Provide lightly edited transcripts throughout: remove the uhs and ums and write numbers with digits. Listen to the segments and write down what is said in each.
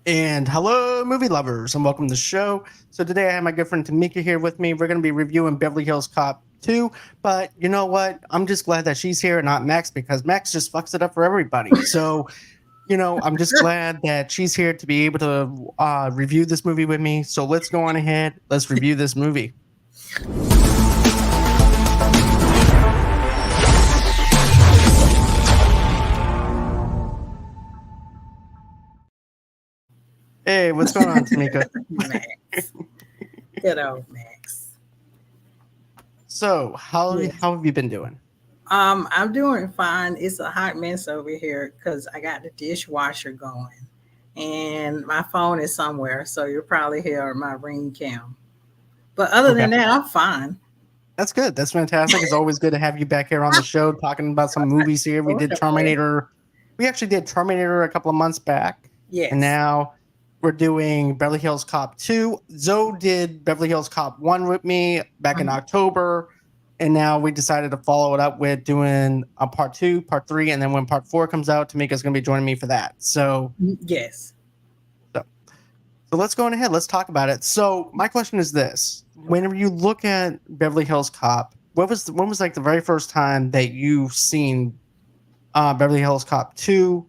And hello, movie lovers, and welcome to the show. So today I have my good friend Tamika here with me. We're going to be reviewing Beverly Hills Cop 2, but you know what? I'm just glad that she's here and not Max because Max just fucks it up for everybody. So, I'm just glad that she's here to be able to review this movie with me. So let's go on ahead. Let's review this movie. Hey, what's going on, Tamika? Max. Good old Max. So, how Yes. how have you been doing? I'm doing fine. It's a hot mess over here because I got the dishwasher going and my phone is somewhere, so you'll probably hear my ring cam. But other Okay. than that, I'm fine. That's good. That's fantastic. It's always good to have you back here on the show talking about some movies here. We did Definitely. Terminator. We actually did Terminator a couple of months back. And Yes. now we're doing Beverly Hills Cop 2. Zoe did Beverly Hills Cop 1 with me back in Mhm. October. And now we decided to follow it up with doing a part 2, part 3. And then when part 4 comes out, Tamika's going to be joining me for that. Yes. So, so let's go on ahead. Let's talk about it. So my question is this. Whenever you look at Beverly Hills Cop, when was like the very first time that you've seen Beverly Hills Cop 2,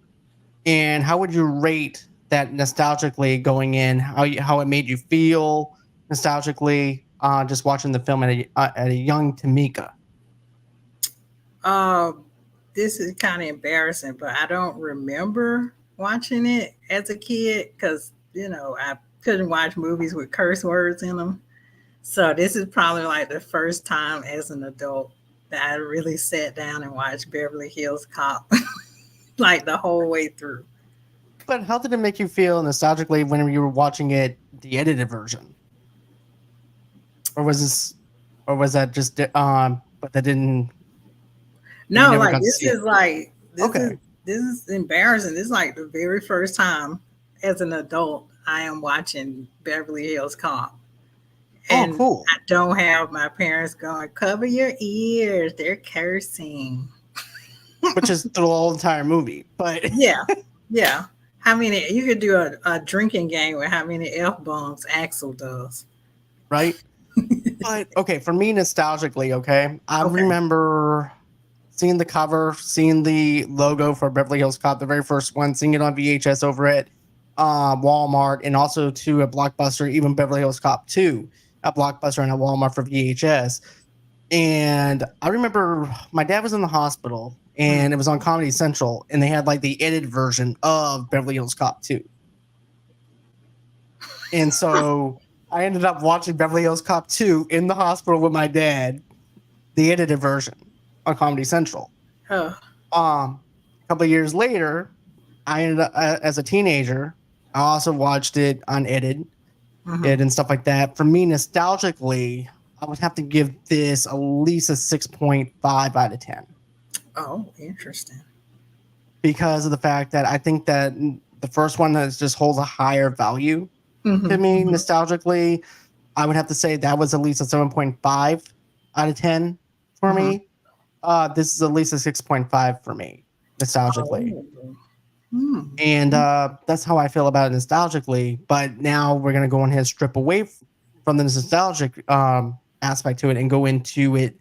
and how would you rate that nostalgically going in? How it made you feel nostalgically just watching the film at a young Tamika? Uh, this is kind of embarrassing, but I don't remember watching it as a kid because, I couldn't watch movies with curse words in them. So this is probably like the first time as an adult that I really sat down and watched Beverly Hills Cop like the whole way through. But how did it make you feel nostalgically whenever you were watching it the edited version, or was this, or was that just but that didn't, but you No, never like got to see it? this is Okay. this is embarrassing. This is like the very first time as an adult I am watching Beverly Hills Cop. Oh, And cool. I don't have my parents going, cover your ears, they're cursing. Which is the whole entire movie, but Yeah, yeah. How many you could do a drinking game with how many F bombs Axel does. right. But okay, for me nostalgically, okay, I Okay. remember seeing the cover, seeing the logo for Beverly Hills Cop, the very first one, seeing it on VHS over at Walmart, and also to a Blockbuster, even Beverly Hills Cop 2, a Blockbuster and a Walmart for VHS. And I remember my dad was in the hospital Mm. and it was on Comedy Central, and they had like the edited version of Beverly Hills Cop 2. And so I ended up watching Beverly Hills Cop 2 in the hospital with my dad, the edited version on Comedy Central. Oh. A couple of years later, I ended up as a teenager. I also watched it unedited, Hmm. it and stuff like that. For me, nostalgically, I would have to give this at least a 6.5 out of 10 Oh, interesting. because of the fact that I think that the first one that just holds a higher value to Hmm. me Hmm. nostalgically. I would have to say that was at least a 7.5 out of 10 for Hmm. me. This is at least a 6.5 for me nostalgically. Oh. Hmm. And that's how I feel about it nostalgically. But now we're going to go on here and strip away from the nostalgic aspect to it and go into it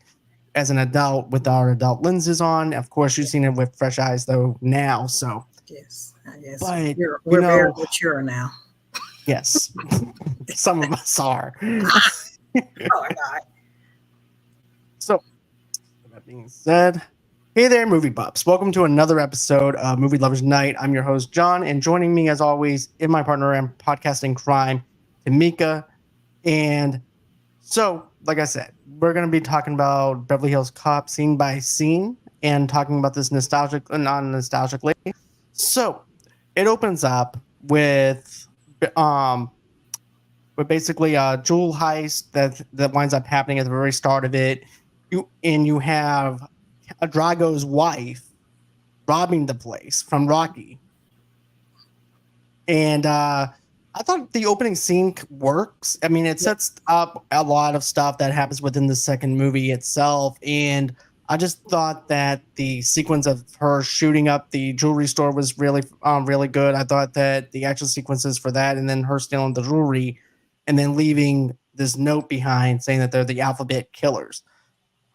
as an adult with our adult lenses on. Of course, you've Yeah. seen it with fresh eyes though now. So, Yes. I guess but you we're very know, mature now. yes, some of us are. Oh my God. So, with that being said, hey there, movie buffs. Welcome to another episode of Movie Lovers Night. I'm your host, John, and joining me, as always, in my partner in podcasting crime, Tamika. And so, like I said, we're going to be talking about Beverly Hills Cop scene by scene and talking about this nostalgic, non nostalgically. So, it opens up um, with basically a jewel heist that winds up happening at the very start of it. You have Drago's wife robbing the place from Rocky. And I thought the opening scene works. I mean, it Yeah. sets up a lot of stuff that happens within the second movie itself. And I just thought that the sequence of her shooting up the jewelry store was really good. I thought that the action sequences for that, and then her stealing the jewelry, and then leaving this note behind saying that they're the alphabet killers.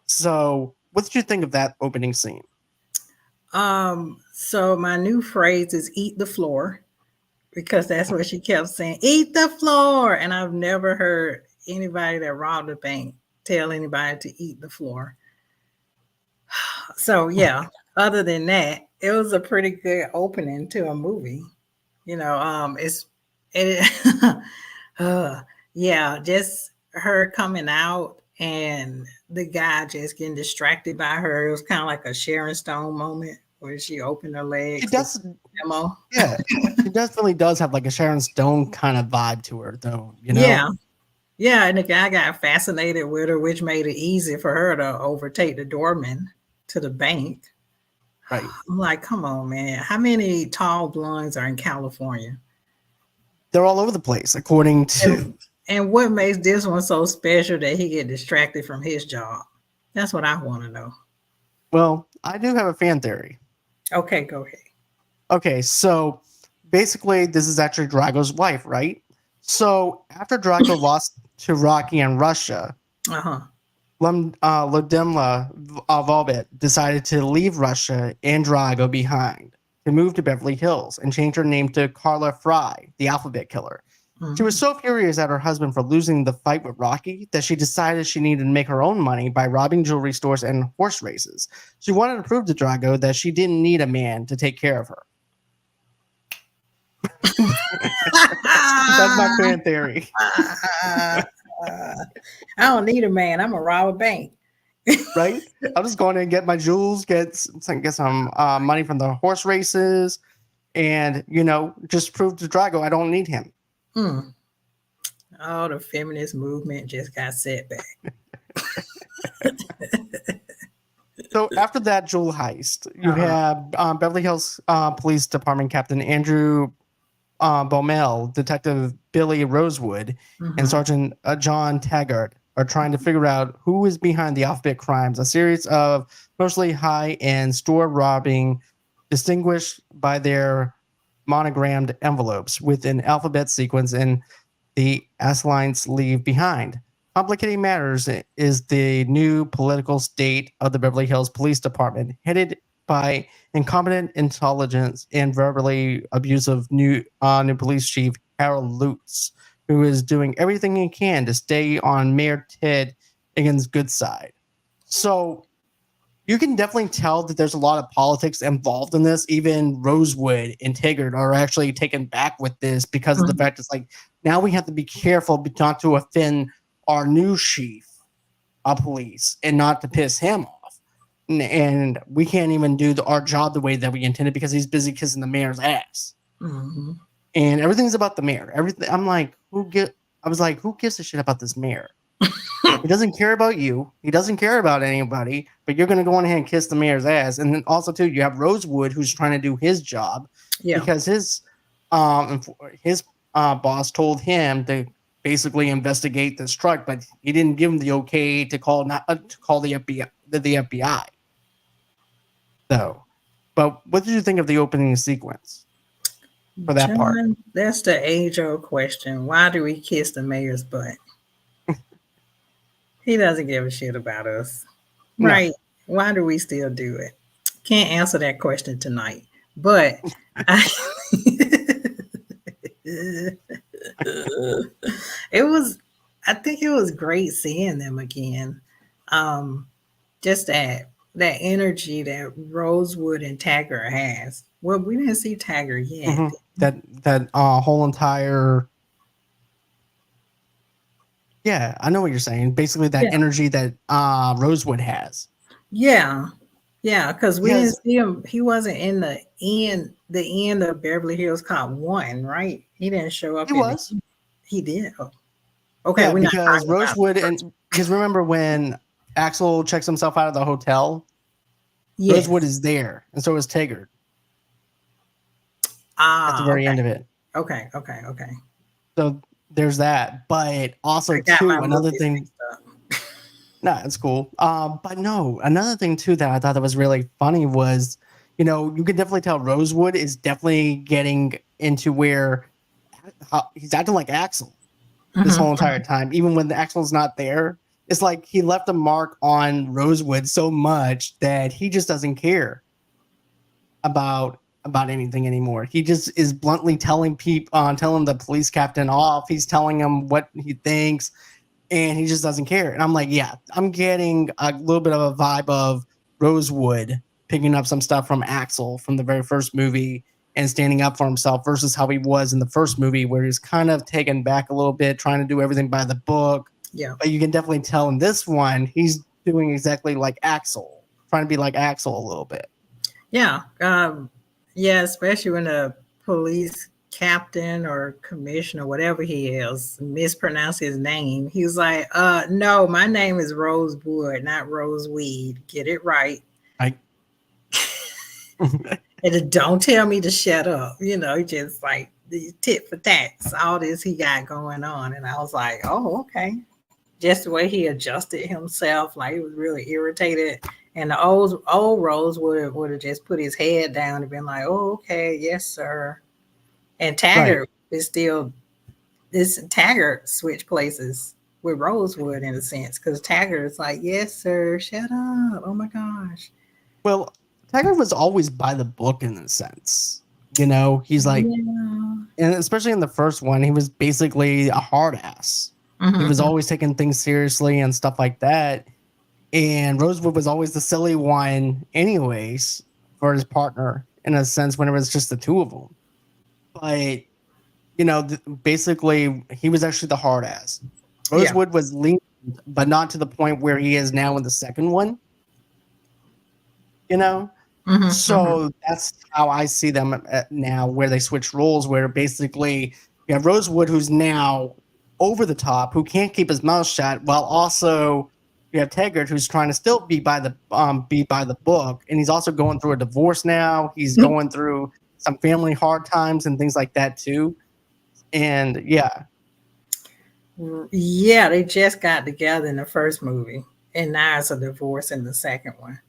So, what did you think of that opening scene? So my new phrase is eat the floor because that's what she kept saying, eat the floor. And I've never heard anybody that robbed a bank tell anybody to eat the floor. So yeah, other than that, it was a pretty good opening to a movie. It's it yeah, just her coming out and the guy just getting distracted by her. It was kind of like a Sharon Stone moment where she opened her It legs to does, demo. yeah. She definitely does have like a Sharon Stone kind of vibe to her, though. Yeah. Yeah, and the guy got fascinated with her, which made it easy for her to overtake the doorman to the bank. Right? I'm like, come on, man. How many tall blondes are in California? They're all over the place, according to. And what makes this one so special that he get distracted from his job? That's what I want to know. Well, I do have a fan theory. Okay, go ahead. Okay, so basically, this is actually Drago's wife, right? So after Drago lost to Rocky in Russia, Uh-huh. Ludmila Volbet decided to leave Russia and Drago behind to move to Beverly Hills and change her name to Carla Fry, the alphabet killer. She was so furious at her husband for losing the fight with Rocky that she decided she needed to make her own money by robbing jewelry stores and horse races. She wanted to prove to Drago that she didn't need a man to take care of her. That's my fan theory. I don't need a man. I'm a rob a bank. Right? I'm just going to get my jewels, get some money from the horse races, and just prove to Drago I don't need him. Oh, the feminist movement just got set back. So after that jewel heist, you have Beverly Hills Police Department Captain Andrew Baumel, Detective Billy Rosewood, and Sergeant John Taggart are trying to figure out who is behind the alphabet crimes, a series of mostly high-end store robbing distinguished by their monogrammed envelopes with an alphabet sequence and the aslines leave behind. Complicating matters is the new political state of the Beverly Hills Police Department, headed by incompetent intelligence and verbally abusive new police chief Harold Lutz, who is doing everything he can to stay on Mayor Ted Higgins' good side. So you can definitely tell that there's a lot of politics involved in this. Even Rosewood and Taggart are actually taken back with this because of the fact it's like, now we have to be careful not to offend our new chief of police and not to piss him off. And we can't even do our job the way that we intended because he's busy kissing the mayor's ass. And everything's about the mayor. Everything. I'm like, who gives a shit about this mayor? He doesn't care about you. He doesn't care about anybody, but you're going to go on ahead and kiss the mayor's ass. And then also, too, you have Rosewood, who's trying to do his job because his boss told him to basically investigate this truck, but he didn't give him the okay to call the FBI. The FBI. So, but what did you think of the opening sequence for that part? That's the age-old question. Why do we kiss the mayor's butt? He doesn't give a shit about us. No. Right. Why do we still do it? Can't answer that question tonight. But I think it was great seeing them again. Just that energy that Rosewood and Taggart has. Well, we didn't see Taggart yet. That whole entire. Yeah, I know what you're saying. Basically, that energy that Rosewood has. Yeah, because we didn't see him. He wasn't in the end of Beverly Hills Cop 1, right? He didn't show up. He was. He did. Oh. Okay, yeah, because Rosewood because remember when Axel checks himself out of the hotel? Yes. Rosewood is there, and so is Taggart. At the very end of it. Okay. So there's that, but also too another thing. No, it's cool. But no, another thing too that I thought that was really funny was, you can definitely tell Rosewood is definitely getting into where he's acting like Axel this Mhm. whole entire time, even when the Axel's not there. It's like he left a mark on Rosewood so much that he just doesn't care about anything anymore. He just is bluntly telling people, telling the police captain off. He's telling him what he thinks, and he just doesn't care. And I'm like, yeah, I'm getting a little bit of a vibe of Rosewood picking up some stuff from Axel from the very first movie and standing up for himself versus how he was in the first movie, where he's kind of taken back a little bit, trying to do everything by the book. Yeah. But you can definitely tell in this one, he's doing exactly like Axel, trying to be like Axel a little bit. Yeah. Yeah, especially when the police captain or commissioner, whatever he is, mispronounce his name. He was like, no, my name is Rosewood, not Roseweed. Get it right. Like, And don't tell me to shut up. Just like the tit for tats, all this he got going on. And I was like, oh, okay. Just the way he adjusted himself, like he was really irritated. And the old Rose would have just put his head down and been like, "Oh, okay, yes, sir." And right. Taggart is still this Taggart switch places with Rosewood in a sense because Taggart is like, "Yes, sir, shut up." Oh my gosh. Well, Taggart was always by the book in a sense. He's like, Yeah. and especially in the first one, he was basically a hard ass. He was Mm-hmm. always taking things seriously and stuff like that. And Rosewood was always the silly one, anyways, for his partner in a sense when it was just the two of them. But basically, he was actually the hard ass. Yeah. Rosewood was lenient, but not to the point where he is now in the second one. You know, Mm-hmm. Mm-hmm. So that's how I see them now, where they switch roles, where basically you have Rosewood, who's now over the top, who can't keep his mouth shut, while also you have Taggart, who's trying to still be by the book, and he's also going through a divorce now. He's going through some family hard times and things like that too. And yeah, Yeah, they just got together in the first movie, and now it's a divorce in the second one.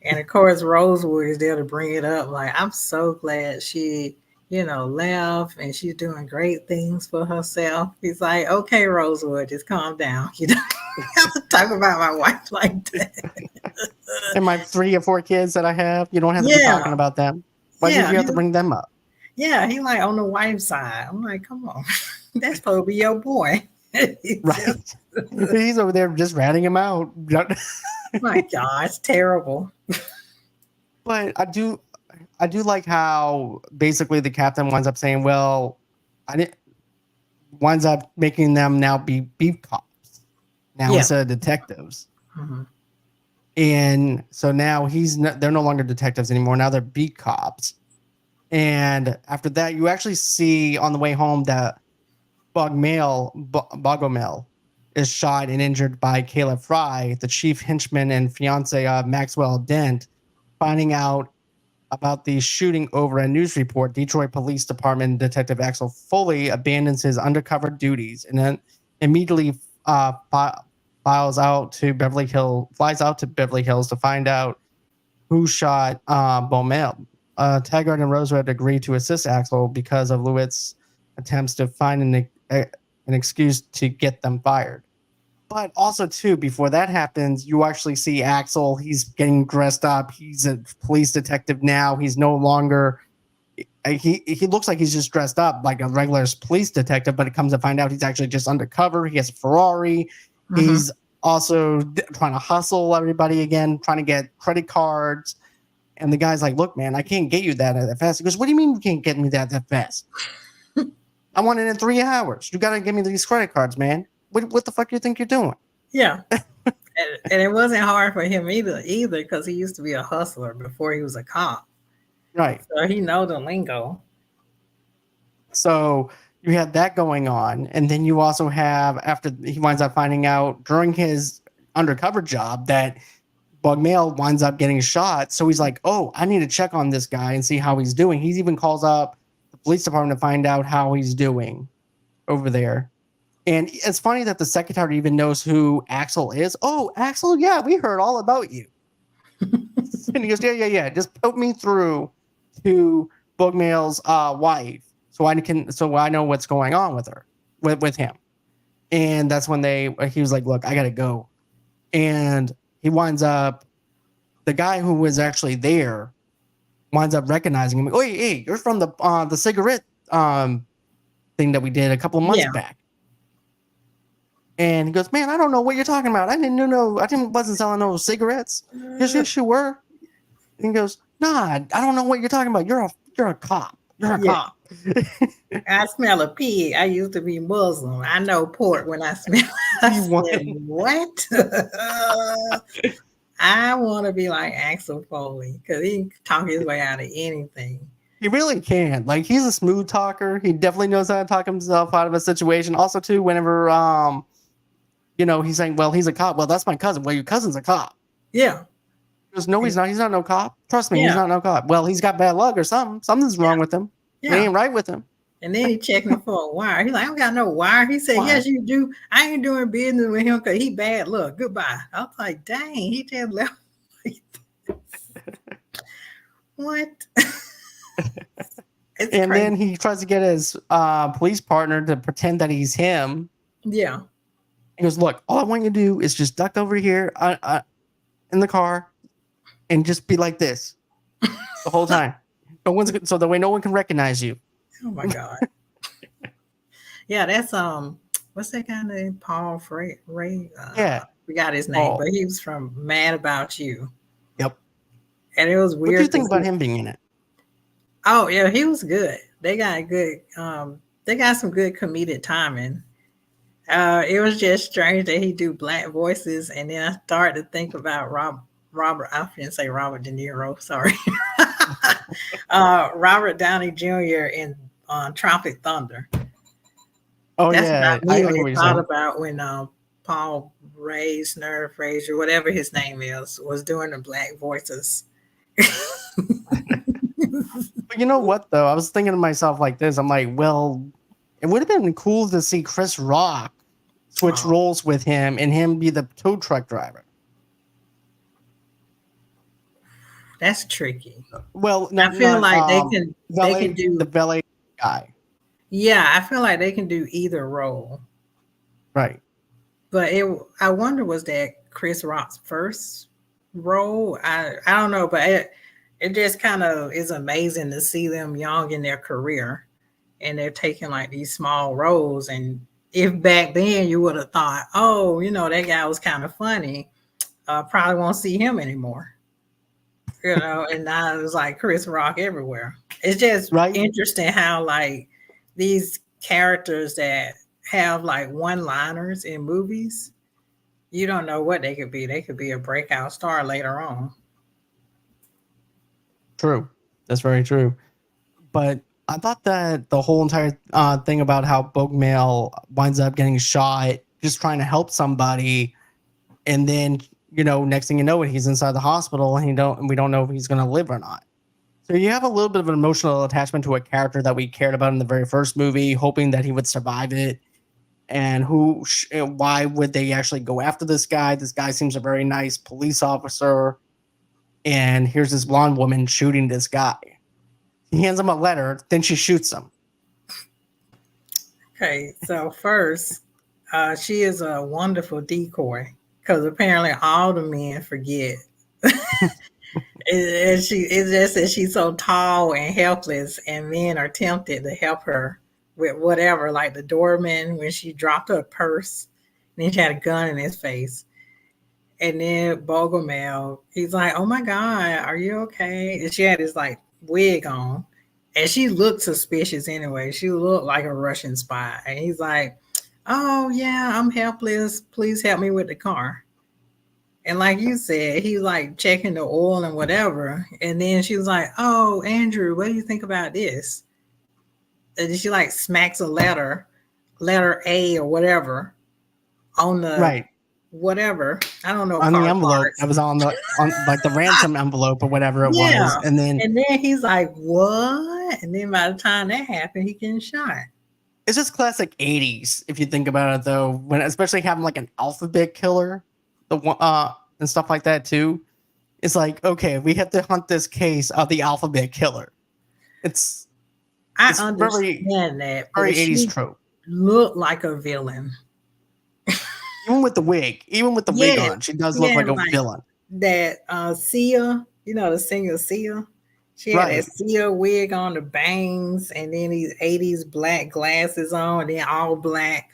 And of course, Rosewood is there to bring it up. Like, I'm so glad she, left and she's doing great things for herself. He's like, okay, Rosewood, just calm down. You don't have to talk about my wife like that. and my 3 or 4 kids that I have, you don't have to be Yeah, talking about them. Why did yeah, you have to bring them up? yeah. He like on the wife's side. I'm like, come on, that's supposed to be your boy. Right? He's over there just ratting him out. My God, it's terrible. But I do like how basically the captain winds up saying, "Well, I didn't." Winds up making them now be beef cops now Yeah. instead of detectives, Hmm. and so now they're no longer detectives anymore. Now they're beat cops, and after that, you actually see on the way home that Bogomil is shot and injured by Caleb Fry, the chief henchman and fiance of Maxwell Dent. Finding out about the shooting over a news report, Detroit Police Department Detective Axel Foley abandons his undercover duties and then immediately flies out to Beverly Hills to find out who shot Baumel. Taggart and Rosewood agreed to assist Axel because of Lewitt's attempts to find an excuse to get them fired. But also, too, before that happens, you actually see Axel. He's getting dressed up. He's a police detective now. He's no longer. He looks like he's just dressed up like a regular police detective, but it comes to find out he's actually just undercover. He has a Ferrari. Hmm. He's also trying to hustle everybody again, trying to get credit cards. And the guy's like, "Look, man, I can't get you that fast." He goes, "What do you mean you can't get me that fast? I want it in 3 hours. You got to give me these credit cards, man. What the fuck do you think you're doing?" Yeah. And it wasn't hard for him either, because he used to be a hustler before he was a cop. Right. So he know the lingo. So you have that going on, and then you also have after he winds up finding out during his undercover job that Bugmail winds up getting shot. So he's like, "Oh, I need to check on this guy and see how he's doing." He even calls up the police department to find out how he's doing over there. And it's funny that the secretary even knows who Axel is. Oh, Axel, yeah, we heard all about you. And he goes, yeah. Just put me through to Bogmail's wife, so I know what's going on with her, with him. And that's when he was like, look, I gotta go. And he winds up, the guy who was actually there winds up recognizing him. Oh, hey, you're from the cigarette thing that we did a couple of months back. And he goes, man, I don't know what you're talking about. I wasn't selling no cigarettes. Yes, you were. And he goes, nah, I don't know what you're talking about. You're a cop. You're a cop. I smell a pig. I used to be Muslim. I know pork when I smell it. I said, what? I want to be like Axel Foley because he can talk his way out of anything. He really can. Like, he's a smooth talker. He definitely knows how to talk himself out of a situation. Also, too, whenever he's saying, well, he's a cop. Well, that's my cousin. Well, your cousin's a cop. Yeah. He goes, no, he's not. He's not no cop. Trust me, he's not no cop. Well, he's got bad luck or something. Something's wrong with him. Yeah. It ain't right with him. And then he checked me for a wire. He's like, I don't got no wire. He said, yes, you do. I ain't doing business with him because he bad luck. Goodbye. I was like, dang, he just left. What? And then he tries to get his police partner to pretend that he's him. Yeah. He goes, look, all I want you to do is just duck over here in the car and just be like this the whole time. So that way no one can recognize you. Oh my God. Yeah, that's what's that guy named? Paul Ray. Yeah. We got his name, but he was from Mad About You. Yep. And it was weird. What do you think about him being in it? Oh yeah, he was good. They got good. They got some good comedic timing. It was just strange that he do black voices, and then I started to think about Robert. I didn't say Robert De Niro. Sorry, Robert Downey Jr. in Tropic Thunder. Oh, that's yeah, what I immediately thought about when Paul Fraser, whatever his name is, was doing the black voices. But you know what, though? I was thinking to myself like this. I'm like, well, it would have been cool to see Chris Rock switch roles with him and him be the tow truck driver. That's tricky. Well, I feel like they can do the valet guy. Yeah, I feel like they can do either role. Right. But I wonder, was that Chris Rock's first role? I don't know, but it just kind of is amazing to see them young in their career and they're taking like these small roles. And if back then you would have thought, oh, that guy was kind of funny, probably won't see him anymore. And now it's like Chris Rock everywhere. It's just interesting how like these characters that have like one-liners in movies, you don't know what they could be. They could be a breakout star later on. True. That's very true. But I thought that the whole entire thing about how Bogmail winds up getting shot just trying to help somebody, and then next thing you know, he's inside the hospital and we don't know if he's going to live or not. So you have a little bit of an emotional attachment to a character that we cared about in the very first movie, hoping that he would survive it. And why would they actually go after this guy? This guy seems a very nice police officer. And here's this blonde woman shooting this guy. He hands him a letter, then she shoots him. Okay, so first, she is a wonderful decoy because apparently all the men forget. It's just that she's so tall and helpless, and men are tempted to help her with whatever, like the doorman when she dropped her purse, and then she had a gun in his face. And then Bogomel, he's like, oh my God, are you okay? And she had this like wig on, and she looked suspicious anyway. She looked like a Russian spy. And he's like, oh yeah, I'm helpless. Please help me with the car. And like you said, he was like checking the oil and whatever. And then she was like, oh, Andrew, what do you think about this? And then she like smacks a letter A or whatever on the whatever. I don't know. On the envelope parts. That was on like the ransom envelope or whatever it was. And then he's like, what? And then by the time that happened, he getting shot. It's just classic 80s if you think about it, though. When especially having like an alphabet killer, the one and stuff like that too. It's like, okay, we have to hunt this case of the alphabet killer. It's I it's very understand that, very but 80s she trope. looked like a villain. Even with the wig Yeah, on, she does look yeah, like a like villain. that Sia, the singer Sia. She had that Right. Sia wig on, the bangs, and then these 80s black glasses on, and then all black.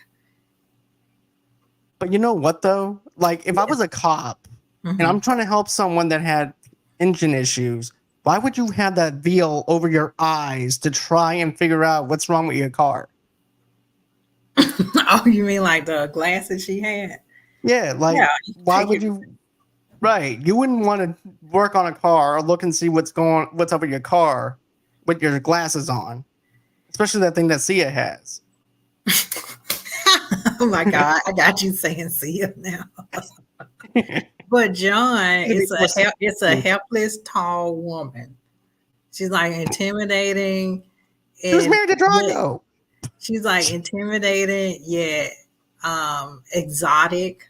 But you know what though? Like if I Yeah. was a cop and Hmm. I'm trying to help someone that had engine issues, why would you have that veil over your eyes to try and figure out what's wrong with your car? Oh, you mean like the glasses she had? Yeah, Yeah, like you why take would it. you right? You wouldn't want to work on a car or look and see what's over your car with your glasses on. Especially that thing that Sia has. Oh my God, I got you saying Sia now. But John, To be more it's a specific, helpless tall woman. She's like intimidating he was and married to yet Drago. she's like intimidating yet exotic.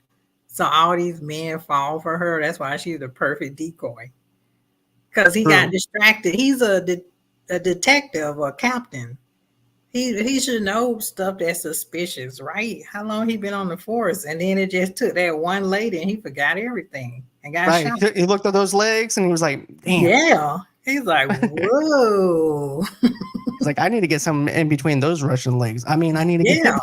So all these men fall for her. That's why she's the perfect decoy. Because he got True. distracted. He's a detective or captain. He should know stuff that's suspicious, right? How long he been on the force, and then it just took that one lady, and he forgot everything and got Right. shot. He looked at those legs and he was like, damn. Yeah, he's like, whoa, He's like, I need to get some in between those Russian legs. I mean, I need to get yeah,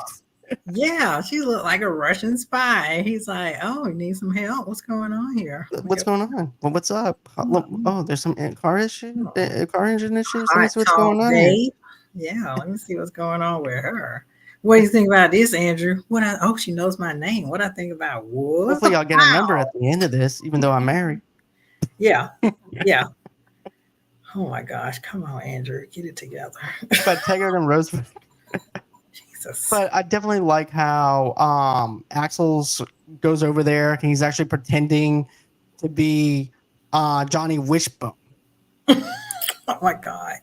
yeah. She looked like a Russian spy. He's like, oh, you need some help? What's going on here? what's going on? Well, what's up? Oh, there's some car engine issues. Let me Hot see what's talk, going on here. babe. Yeah, let me see what's going on with her. What do you think about this, Andrew? She knows my name. What I think about what? Hopefully, I'll get a number at the end of this, even though I'm married. Yeah, yeah. Oh my gosh, come on, Andrew, get it together. But Taggart and Rosewood. Jesus. But I definitely like how Axel's goes over there and he's actually pretending to be Johnny Wishbone. Oh my God.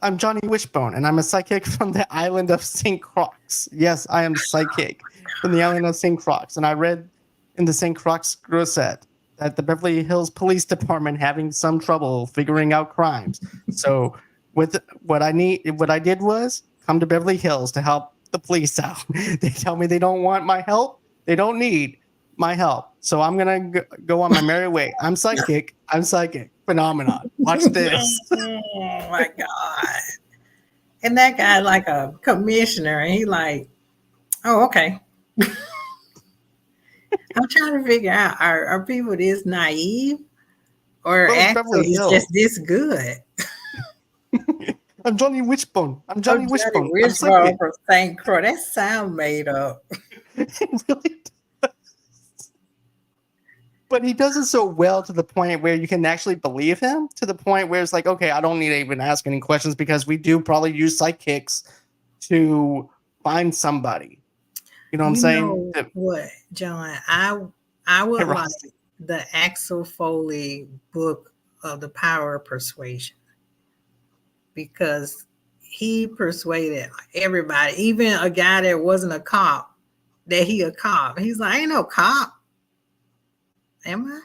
I'm Johnny Wishbone, and I'm a psychic from the island of St. Croix. Yes, I am psychic from the island of St. Croix. And I read in the St. Croix Gazette that the Beverly Hills Police Department having some trouble figuring out crimes. So with what I did was come to Beverly Hills to help the police out. They tell me they don't want my help. They don't need my help. So I'm going to go on my merry way. I'm psychic. I'm psychic. Phenomenon. Watch this. Oh my God. And that guy like a commissioner, and he like, oh, okay. I'm trying to figure out are people this naive or Well, it's Axel Beverly is Hills. just this good? I'm Johnny Wishbone. I'm Oh, Johnny Johnny Wishbone. I'm Wishbone psychic. from St. Croix. That sound made up. It really does. But he does it so well to the point where you can actually believe him, to the point where it's like, okay, I don't need to even ask any questions because we do probably use psychics to find somebody. You know what I'm You saying? know what, John? I Hey, would like Rossie. the Axel Foley book of the power of persuasion, because he persuaded everybody, even a guy that wasn't a cop, that he a cop. He's like, I ain't no cop, am I?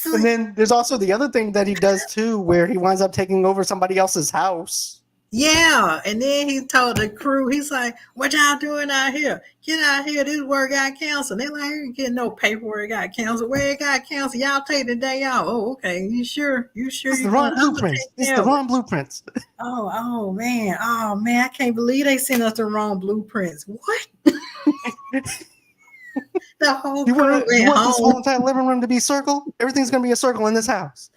And then there's also the other thing that he does too, where he winds up taking over somebody else's house. Yeah, and then he told the crew, he's like, what y'all doing out here? Get out here, this work got canceled. They like, I ain't getting no paperwork got canceled. Where it got canceled? Y'all take the day out. Oh, okay. You sure? You sure It's the you're going? wrong I'm gonna blueprints. take It's care the of it. wrong blueprints. Oh man. Oh man, I can't believe they sent us the wrong blueprints. What? The whole You crew you went want this whole home. entire living room to be circle? Everything's gonna be a circle in this house.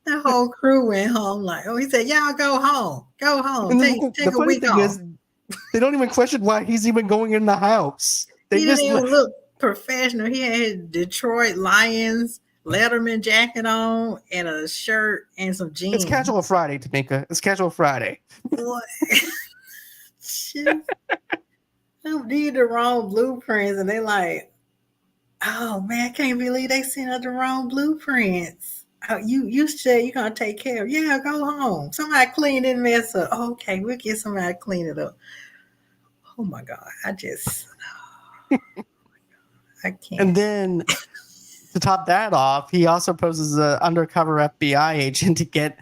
The whole crew went home like, oh, he said, y'all go home. Go home. And Take the a funny week thing off. is, they don't even question why he's even going in the house. They He didn't just even look professional. He had his Detroit Lions Letterman jacket on and a shirt and some it's jeans. casual Friday, Tamika. It's casual Friday. Boy, who did the wrong blueprints? And they like, oh man, I can't believe they sent us the wrong blueprints. Oh, you said you're gonna take care of. Yeah, go home. Somebody clean this mess up. Oh, okay, we'll get somebody to clean it up. Oh my God, I And can't. then to top that off, he also poses an undercover FBI agent to get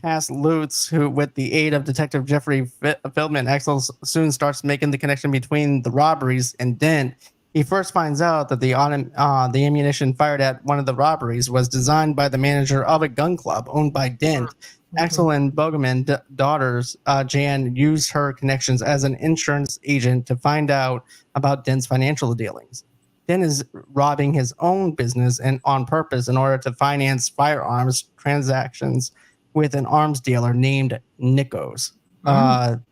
past Lutz, who, with the aid of Detective Jeffrey Feldman, Axel soon starts making the connection between the robberies and Dent. He first finds out that the ammunition fired at one of the robberies was designed by the manager of a gun club owned by Dent. Mhm. Axel and Bogeman's daughters, Jan, use her connections as an insurance agent to find out about Dent's financial dealings. Dent is robbing his own business and on purpose in order to finance firearms transactions with an arms dealer named Nikos Mm.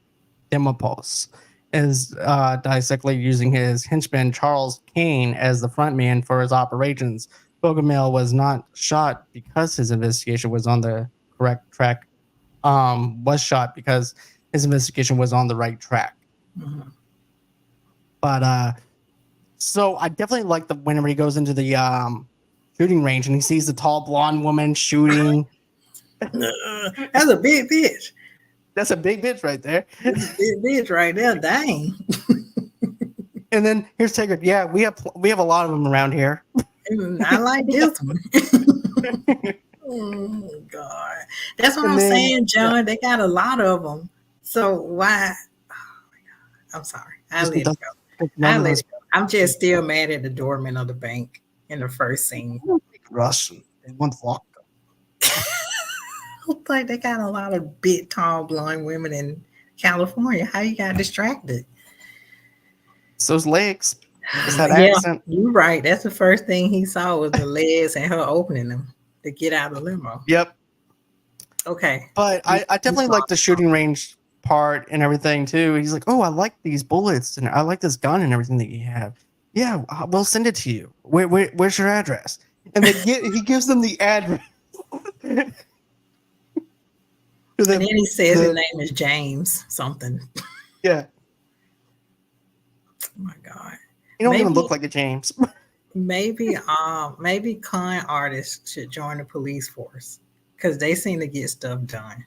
Dimopoulos. Is dissectly using his henchman Charles Kane as the front man for his operations. Bogomil was not shot because his investigation was on the correct track. Was shot because his investigation was on the right track. Mhm. But so I definitely like the whenever he goes into the shooting range and he sees the tall blonde woman shooting. That's a big bitch. That's a big bitch right there. That's a big bitch right there. Dang. And then here's Taker. Yeah, we have a lot of them around here. I like this one. Oh God, that's what And I'm then saying, yeah, John. They got a lot of them. So why? I'm sorry. I just let it go. I none of let those it go. I'm just still mad at the doorman of the bank in the first scene. Russian. They want vodka. Looks like they got a lot of big, tall, blonde women in California. How you got distracted? It's those legs. It's that Yeah, accent. you're right. That's the first thing he saw was the legs and her opening them to get out of the limo. Yep. Okay. But I You definitely like the shooting range part and everything too. He's like, oh, I like these bullets and I like this gun and everything that you have. Yeah, we'll send it to you. Where's your address? And he gives them the address. And then he says his name is James something. Yeah. Oh my God. You don't even look like a James. Maybe con artists should join the police force because they seem to get stuff done.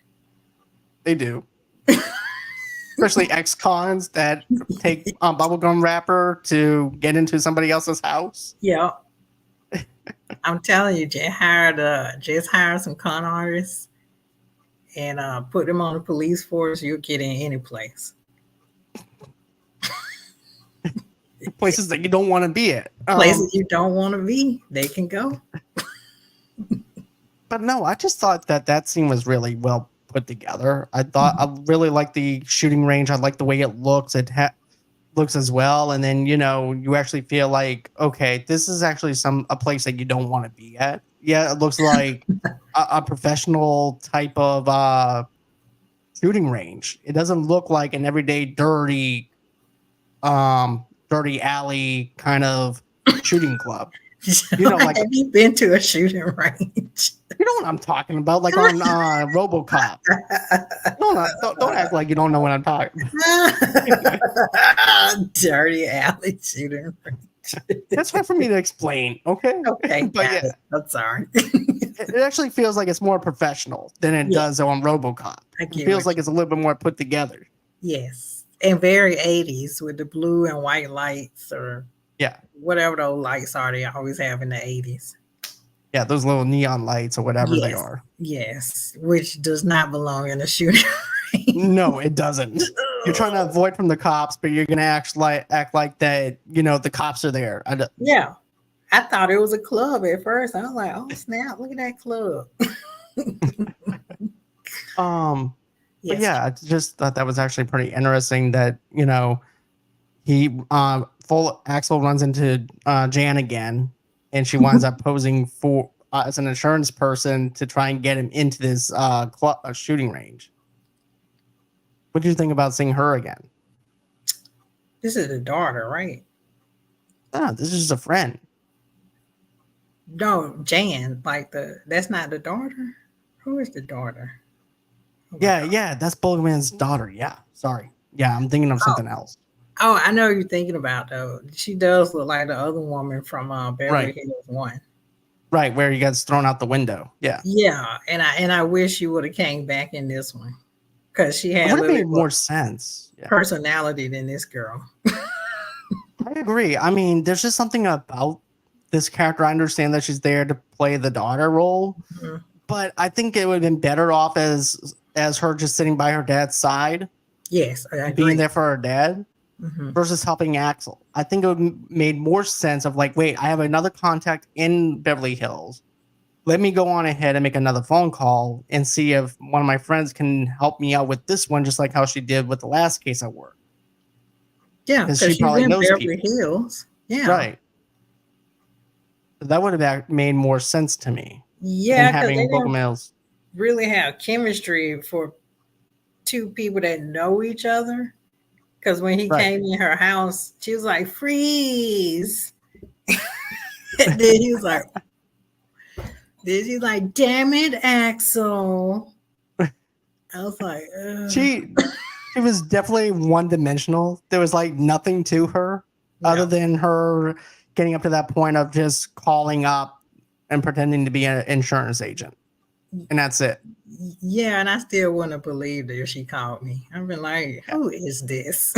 They do. Especially ex-cons that take bubblegum wrapper to get into somebody else's house. Yeah. I'm telling you, just hire some con artists and put them on the police force, you'll get in any place. Places that you don't want to be at. Places you don't want to be, they can go. But no, I just thought that scene was really well put together. I really like the shooting range. I like the way it looks. It looks as well, and then you actually feel like, okay, this is actually a place that you don't want to be at. Yeah, it looks like a professional type of shooting range. It doesn't look like an everyday dirty alley kind of shooting club. Like, have you been to a shooting range? You know what I'm talking about, like on RoboCop. Don't act like you don't know what I'm talking about. Dirty alley shooting range. That's hard for me to explain. Okay. Okay. But yeah, I'm sorry. It actually feels like it's more professional than it does on RoboCop. It feels like it's a little bit more put together. Yes, and very 80s with the blue and white lights, or whatever those lights are they always have in the 80s. Yeah, those little neon lights or whatever they are. Yes, which does not belong in a shooting range. No, it doesn't. You're trying to avoid from the cops, but you're gonna act like that. The cops are there. Yeah, I thought it was a club at first. I was like, "Oh snap! Look at that club." But yeah, I just thought that was actually pretty interesting. That he Axel runs into Jan again, and she winds up posing for as an insurance person to try and get him into this shooting range. What do you think about seeing her again? This is the daughter, right? No, this is just a friend. No, Jan, that's not the daughter. Who is the daughter? Yeah, that's Bulgman's daughter. Yeah, sorry. Yeah, I'm thinking of something else. Oh, I know who you're thinking about though. She does look like the other woman from Beverly Hills 1. Right, where he gets thrown out the window. Yeah. Yeah, and I wish she would have came back in this one because she It had a would have little bit made more more sense. Yeah. personality than this girl. I agree. I mean, there's just something about this character. I understand that she's there to play the daughter role, Mhm. but I think it would have been better off as her just sitting by her dad's side Yes, I and being agree. there for her dad Hmm. versus helping Axel. I think it would made more sense of like, wait, I have another contact in Beverly Hills. Let me go on ahead and make another phone call and see if one of my friends can help me out with this one, just like how she did with the last case I worked. Yeah, Because because she she's probably in knows Beverly people. Hills. Yeah, Right. That would have made more sense to me than yeah, because they having didn't Bogomils. really have chemistry for two people that know each other. Because when he Right. came in her house, she was like, "Freeze!" And then he was like, "Then she's like, damn it, Axel." I was like, ugh. She she was definitely one dimensional. There was like nothing to her other No. than her getting up to that point of just calling up and pretending to be an insurance agent. And that's it. Yeah, and I still wouldn't have believed her if she called me. I've been like, Yeah. who is this?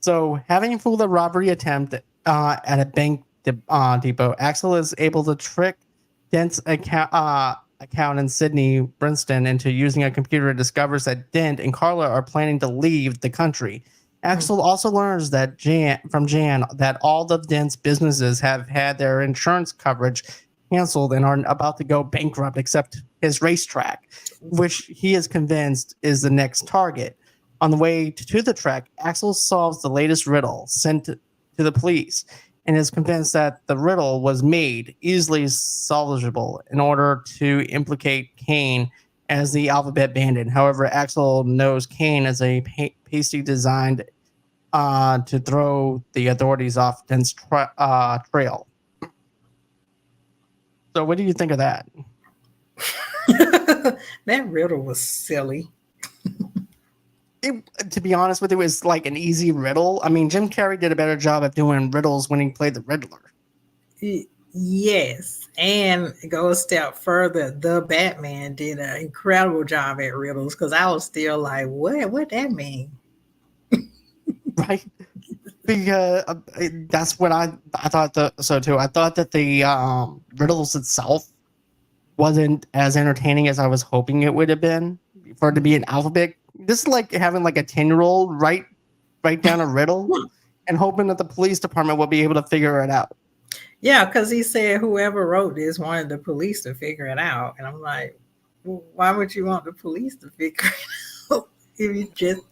So, having fooled a robbery attempt at a bank depot, Axel is able to trick Dent's accountant Sydney Brinston into using a computer and discovers that Dent and Carla are planning to leave the country. Axel also learns that from Jan that all of Dent's businesses have had their insurance coverage canceled and are about to go bankrupt, except his racetrack, which he is convinced is the next target. On the way to the track, Axel solves the latest riddle sent to the police and is convinced that the riddle was made easily solvable in order to implicate Kane as the alphabet bandit. However, Axel knows Kane as a pasty designed to throw the authorities off Dent's trail. So, what do you think of that? That riddle was silly. To be honest with you, it's like an easy riddle. I mean, Jim Carrey did a better job of doing riddles when he played the Riddler. Yes, and go a step further. The Batman did an incredible job at riddles because I was still like, what that mean? Right? Because that's what I thought so too. I thought that the riddles itself wasn't as entertaining as I was hoping it would have been for it to be an alphabet. This is like having like a 10-year-old write down a riddle and hoping that the police department will be able to figure it out. Yeah, because he said whoever wrote this wanted the police to figure it out, and I'm like, well, why would you want the police to figure it out if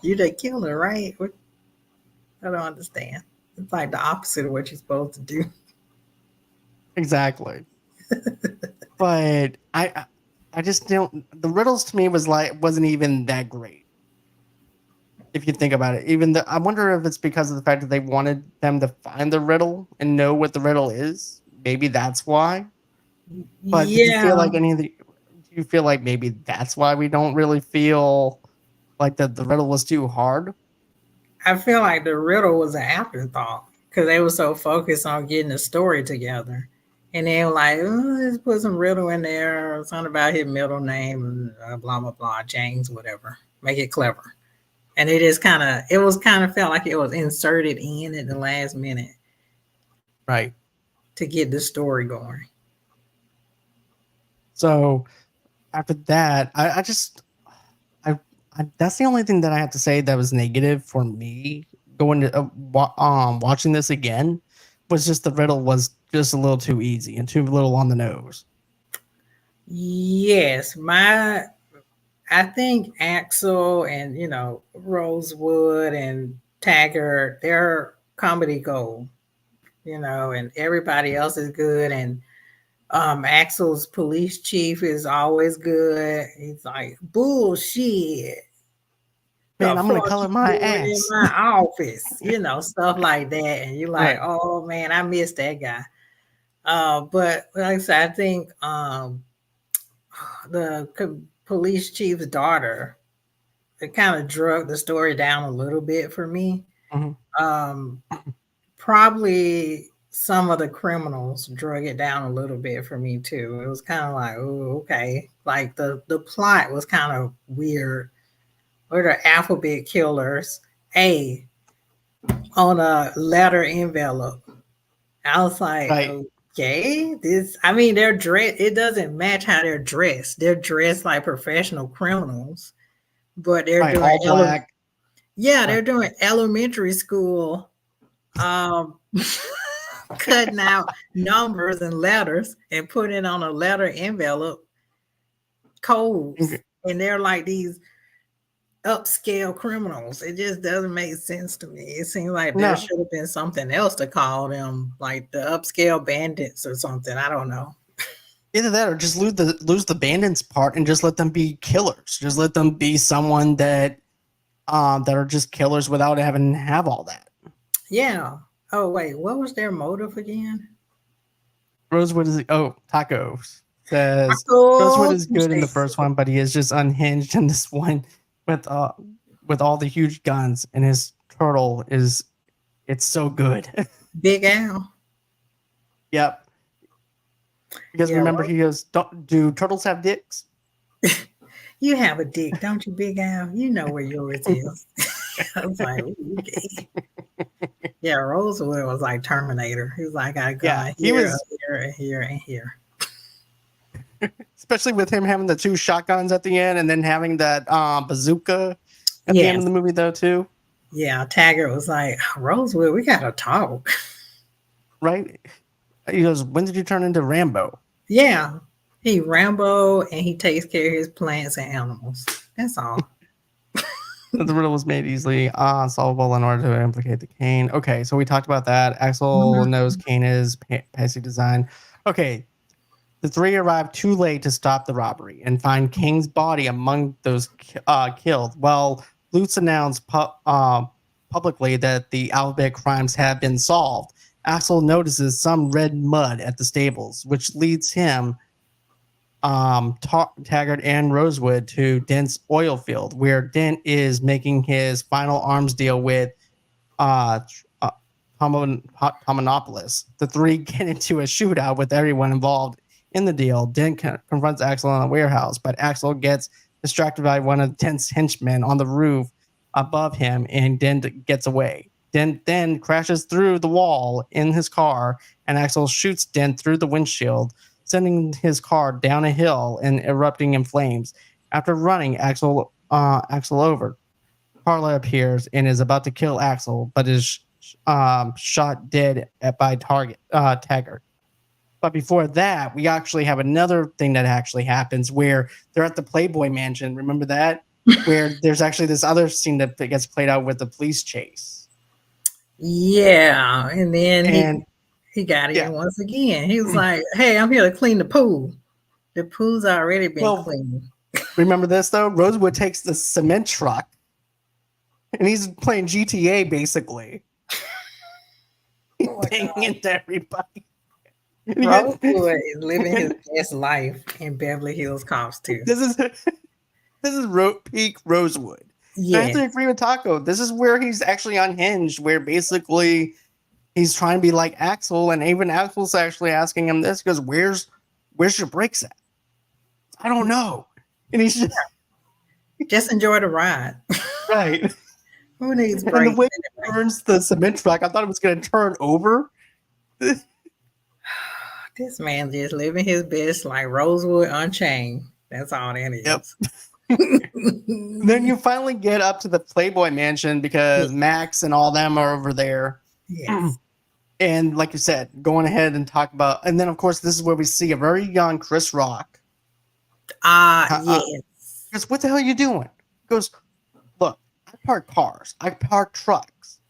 you the killer, right? I don't understand. It's like the opposite of what you're supposed to do. Exactly. But I just don't. The riddles to me wasn't even that great. If you think about it, I wonder if it's because of the fact that they wanted them to find the riddle and know what the riddle is. Maybe that's why. But did you feel Yeah, like any of the? Do you feel like maybe that's why we don't really feel like the riddle was too hard? I feel like the riddle was an afterthought because they were so focused on getting the story together. And they were like, oh, let's put some riddle in there, something about his middle name, and blah, blah, blah, James, whatever. Make it clever. And it was kind of felt like it was inserted in at the last minute Right. to get the story going. So after that, I just that's the only thing that I have to say that was negative for me going to watching this again was just the riddle was just a little too easy and too little on the nose. Yes, I think Axel and Rosewood and Taggart, they're comedy gold, and everybody else is good. And Axel's police chief is always good. He's like, bullshit. The Man, I'm gonna fuck color you my doing in ass. my office? Stuff like that. And you're like, Right. oh man, I miss that guy. But like I said, I think the police chief's daughter, it kind of drug the story down a little bit for me. Mhm. Um, Probably some of the criminals drug it down a little bit for me too. It was kind of like, oh, okay. Like the plot was kind of weird. Or the alphabet killers, A, on a letter envelope. I was like, Right. okay, they're dressed. It doesn't match how they're dressed. They're dressed like professional criminals, but they're Right. doing All black. they're doing elementary school, um, cutting out numbers and letters and putting it on a letter envelope codes, and they're like these upscale criminals. It just doesn't make sense to me. It seems like there should have been something else to call them, like the upscale bandits or something. I don't know. Either that or just lose the bandits part and just let them be killers. Just let them be someone that are just killers without having to have all that. Yeah. Oh wait, what was their motive again? Rosewood is tacos. Says Rosewood is good in the first one, but he is just unhinged in this one with all the huge guns, and his turtle it's so good. Big Al. Yep. Because remember, he goes, do turtles have dicks? You have a dick, don't you, Big Al? You know where yours is. I was like, okay. Yeah, Rosewood was like Terminator. He was like, I got here, and here, and here. Especially with him having the two shotguns at the end and then having that bazooka at the end of the movie, though, too. Yeah, Taggart was like, Rosewood, we got to talk. Right? He goes, when did you turn into Rambo? Yeah, he Rambo, and he takes care of his plants and animals. That's all. The riddle was made easily solvable in order to implicate the Kane. Okay, so we talked about that. Axel knows Kane is passy design. Okay, the three arrive too late to stop the robbery and find Kane's body among those killed. Well, Lutz announced publicly that the alphabet crimes have been solved. Axel notices some red mud at the stables, which leads him, Taggart and Rosewood, to Dent's oil field, where Dent is making his final arms deal with Tomonopoulos. The three get into a shootout with everyone involved in the deal. Dent confronts Axel in the warehouse, but Axel gets distracted by one of Dent's henchmen on the roof above him, and Dent gets away. Dent then crashes through the wall in his car, and Axel shoots Dent through the windshield, sending his car down a hill and erupting in flames. After running Axel over, Carla appears and is about to kill Axel, but is shot dead by Taggart. But before that, we actually have another thing that actually happens where they're at the Playboy Mansion. Remember that? Where there's actually this other scene that gets played out with the police chase. Yeah, and then he got in once again. He was like, hey, I'm here to clean the pool. The pool's already been cleaned. Remember this, though? Rosewood takes the cement truck, and he's playing GTA, basically. Banging into everybody. Rosewood is living his best life in Beverly Hills Cops II. This is peak Rosewood. Yeah. I have to agree with Taco. This is where he's actually unhinged, where basically he's trying to be like Axel, and even Axel's actually asking him this, because where's your brakes at? I don't know. And he's just enjoy the ride. Right. Who needs brakes? And the way he turns the cement truck, I thought it was going to turn over. This man just living his best like Rosewood Unchained. That's all that is. Yep. Then you finally get up to the Playboy Mansion because Max and all them are over there. Yes. And like you said, going ahead and talk about, and then of course this is where we see a very young Chris Rock. Yes. Because what the hell are you doing? He goes, look, I park cars, I park trucks.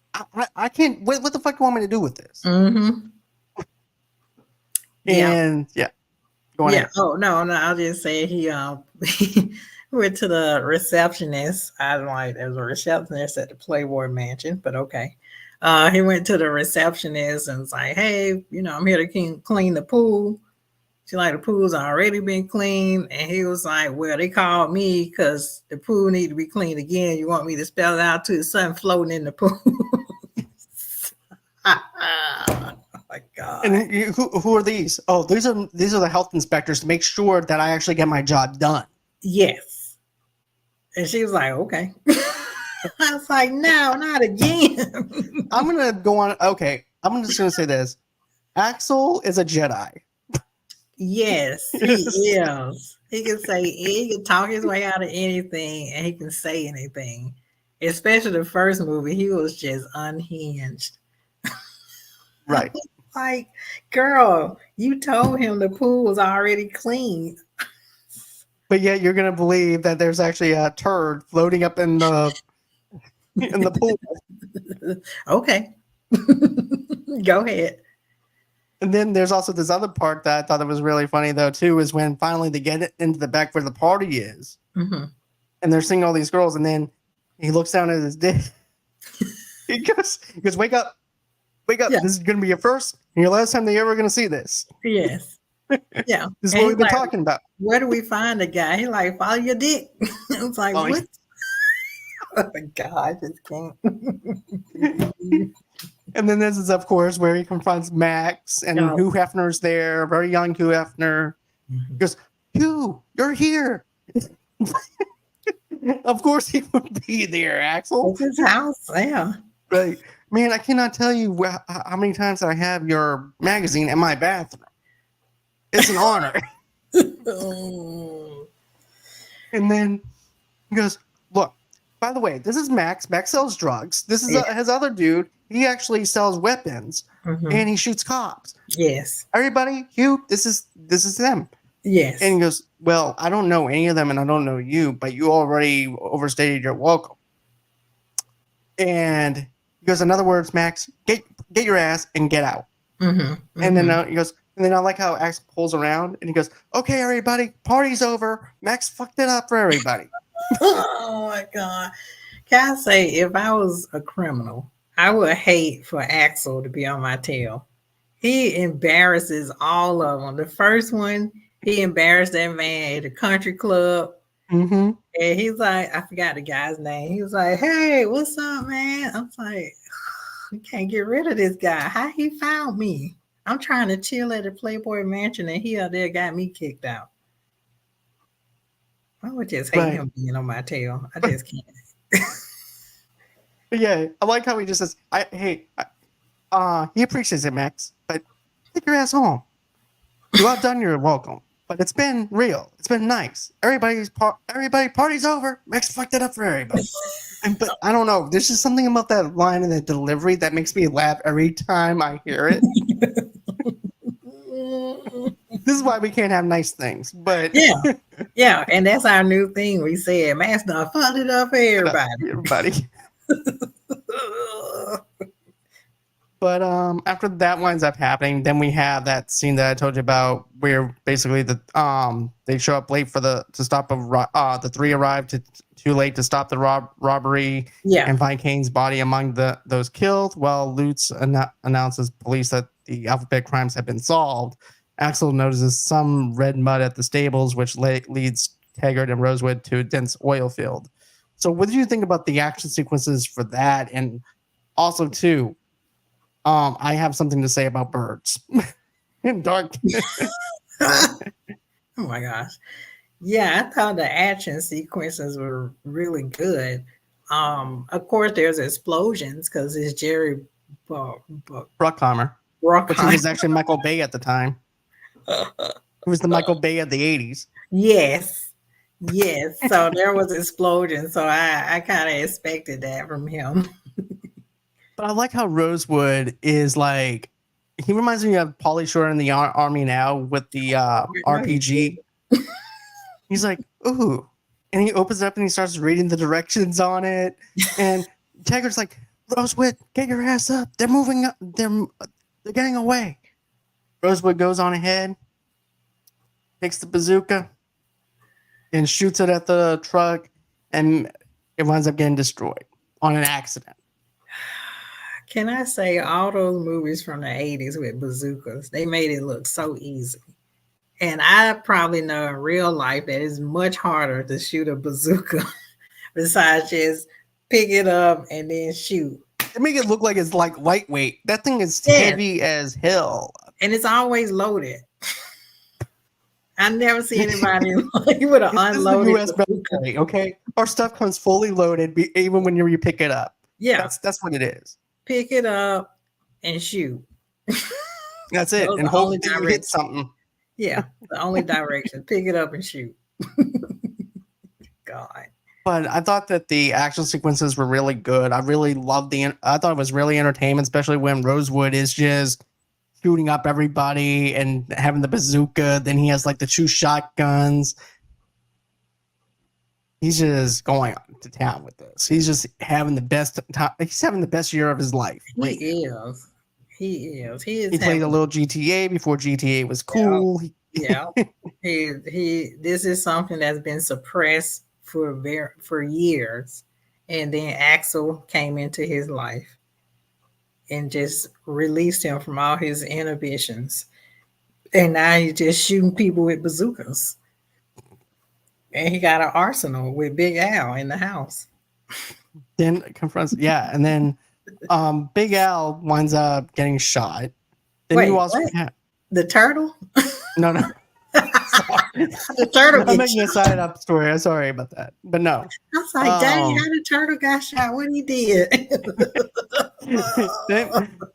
I can't. What the fuck do you want me to do with this? Mm-hmm. And go ahead. Oh no, I'll just say he went to the receptionist. There's a receptionist at the Playboy Mansion, but okay. He went to the receptionist and was like, hey, I'm here to clean the pool. She's like, the pool's already been cleaned. And he was like, well, they called me because the pool need to be cleaned again. You want me to spell it out to the sun floating in the pool? Oh my God. And who are these? Oh, these are the health inspectors to make sure that I actually get my job done. Yes. And she was like, okay. I was like, no, not again. I'm gonna go on. Okay, I'm just gonna say this: Axel is a Jedi. Yes, he is. He can say, he can talk his way out of anything, and he can say anything. Especially the first movie, he was just unhinged. Right. Like, girl, you told him the pool was already clean. But yet you're gonna believe that there's actually a turd floating up in the pool. Okay. Go ahead. And then there's also this other part that I thought that was really funny though too, is when finally they get into the back where the party is, Mm-hmm. and they're seeing all these girls, and then he looks down at his dick. he goes, wake up. Yeah. This is gonna be your first and your last time that you're ever gonna see this. Yes. Yeah. This is what we've been talking about. Where do we find the guy? He like, follow your dick. I was like, what? Oh my God, I just can't. And then this is, of course, where he confronts Max and Hugh Hefner's there, very young Hugh Hefner. He goes, Hugh, you're here. Of course he would be there, Axel. It's his house, yeah. Right. Man, I cannot tell you how many times I have your magazine in my bathroom. It's an honor. And then he goes, look, by the way, this is Max. Max sells drugs. This is his other dude. He actually sells weapons, and he shoots cops. Yes. Everybody, Hugh, this is them. Yes. And he goes, well, I don't know any of them, and I don't know you, but you already overstated your welcome. And he goes, in other words, Max, get your ass and get out. And then he goes, and then I like how Axel pulls around, and he goes, okay, everybody, party's over. Max fucked it up for everybody. Oh my God. Can I say, if I was a criminal, I would hate for Axel to be on my tail. He embarrasses all of them. The first one, he embarrassed that man at the country club. And he's like, I forgot the guy's name. He was like, hey, what's up, man? I was like, we can't get rid of this guy. How he found me? I'm trying to chill at the Playboy Mansion, and he out there got me kicked out. I would just hate him being on my tail. I just can't. Yeah, I like how he just says, he appreciates it, Max, but take your ass home. You outdone your welcome, but it's been real. It's been nice. Everybody, party's over. Max fucked it up for everybody. But I don't know. There's just something about that line and that delivery that makes me laugh every time I hear it. This is why we can't have nice things. But yeah, and that's our new thing. We said, Max done fucked it up for everybody. But after that winds up happening, then we have that scene that I told you about, where basically they show up late to stop the three arrive too late to stop the robbery and find Kane's body among those killed. Well, Lutz announces police that the Alphabet crimes have been solved. Axel notices some red mud at the stables, which leads Taggart and Rosewood to a dense oil field. So what did you think about the action sequences for that? And also, too, I have something to say about birds in darkness. Oh my gosh. Yeah, I thought the action sequences were really good. Of course, there's explosions because it's Jerry Bruckheimer, which was actually Michael Bay at the time. Who was the Michael Bay of the 80s. Yes. So there was explosion. So I kind of expected that from him. But I like how Rosewood is like, he reminds me of Pauly Shore in the Army Now with the RPG. He's like, ooh. And he opens it up and he starts reading the directions on it. And Taggart's like, Rosewood, get your ass up. They're moving up. They're getting away. Rosewood goes on ahead, takes the bazooka, and shoots it at the truck. And it winds up getting destroyed on an accident. Can I say all those movies from the 80s with bazookas, they made it look so easy. And I probably know in real life that it's much harder to shoot a bazooka besides just pick it up and then shoot. They make it look like it's like lightweight. That thing is heavy as hell. And it's always loaded. I never see anybody like with an unloaded US military, okay? Our stuff comes fully loaded, even when you pick it up. Yeah, that's what it is. pick it up and shoot. That's it. And hope that you hit something. Yeah, the only direction. Pick it up and shoot. God. But I thought that the action sequences were really good. I really loved I thought it was really entertainment, especially when Rosewood is just shooting up everybody and having the bazooka. Then he has like the 2 shotguns. He's just going to town with this. He's just having the best time. He's having the best year of his life. He is. He played a little GTA before GTA was cool. Yeah. He this is something that's been suppressed for years. And then Axel came into his life and just released him from all his inhibitions. And now he's just shooting people with bazookas. And he got an arsenal with Big Al in the house. Then confronts, and then Big Al winds up getting shot. Then Wait, you also the turtle? No. The turtle. I'm making a side up story. I'm sorry about that, but no. I was like, dang, how the turtle got shot? What he did?